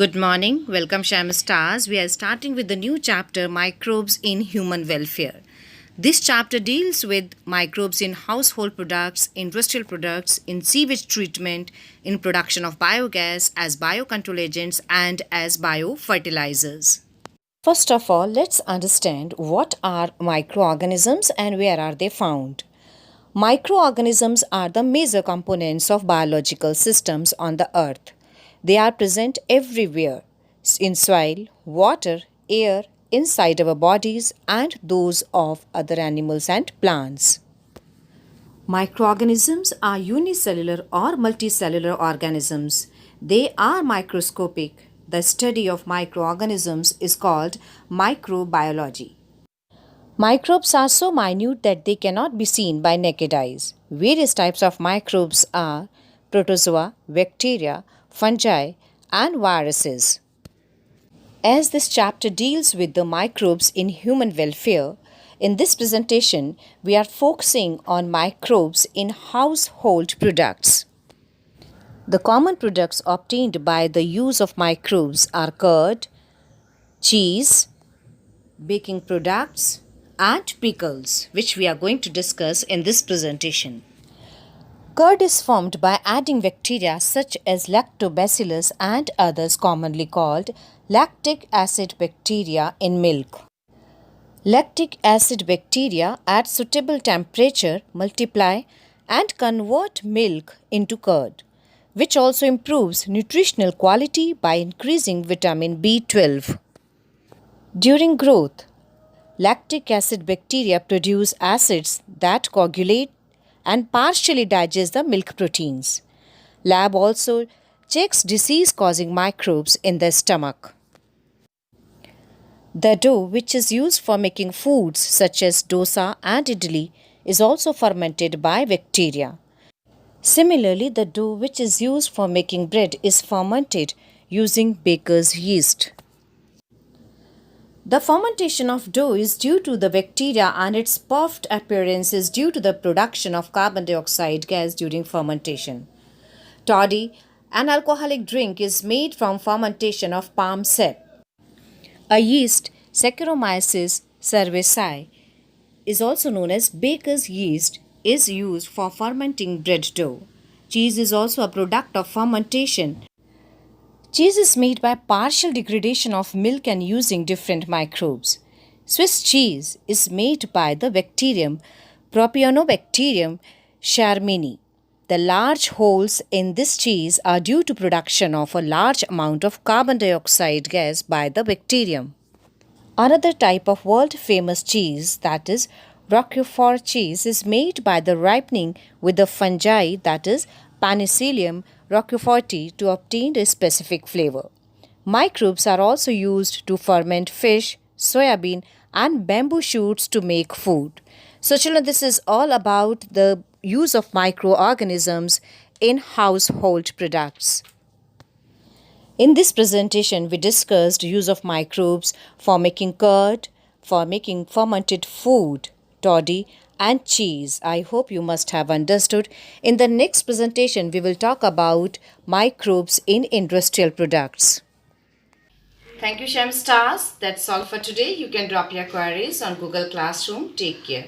Good morning. Welcome, Sham Stars. We are starting with the new chapter Microbes in Human Welfare. This chapter deals with microbes in household products, industrial products, in sewage treatment, in production of biogas as biocontrol agents, and as biofertilizers. First of all, let's understand what are microorganisms and where are they found. Microorganisms are the major components of biological systems on the earth. They are present everywhere in soil, water, air, inside our bodies, and those of other animals and plants. Microorganisms are unicellular or multicellular organisms. They are microscopic. The study of microorganisms is called microbiology. Microbes are so minute that they cannot be seen by naked eyes. Various types of microbes are protozoa, bacteria, fungi, and viruses. As this chapter deals with the microbes in human welfare, in this presentation we are focusing on microbes in household products. The common products obtained by the use of microbes are curd, cheese, baking products, and pickles, which we are going to discuss in this presentation. Curd is formed by adding bacteria such as lactobacillus and others commonly called lactic acid bacteria in milk. Lactic acid bacteria at suitable temperature multiply and convert milk into curd, which also improves nutritional quality by increasing vitamin B12. During growth, lactic acid bacteria produce acids that coagulate and partially digest the milk proteins. Lab also checks disease-causing microbes in the stomach. The dough, which is used for making foods such as dosa and idli, is also fermented by bacteria. Similarly, the dough which is used for making bread is fermented using baker's yeast. The fermentation of dough is due to the bacteria and its puffed appearance is due to the production of carbon dioxide gas during fermentation. Toddy, an alcoholic drink, is made from fermentation of palm sap. A yeast, Saccharomyces cerevisiae, is also known as baker's yeast, is used for fermenting bread dough. Cheese is also a product of fermentation. Cheese is made by partial degradation of milk and using different microbes. Swiss cheese is made by the bacterium Propionibacterium charmini. The large holes in this cheese are due to production of a large amount of carbon dioxide gas by the bacterium. Another type of world-famous cheese, that is Roquefort cheese, is made by the ripening with the fungi, that is Penicillium roqueforti, to obtain a specific flavor. Microbes are also used to ferment fish, soybean, and bamboo shoots to make food. So children, this is all about the use of microorganisms in household products. In this presentation, we discussed use of microbes for making curd, for making fermented food, toddy, and cheese. I hope you must have understood. In the next presentation, we will talk about microbes in industrial products. Thank you, Shem Stars. That's all for today. You can drop your queries on Google Classroom. Take care.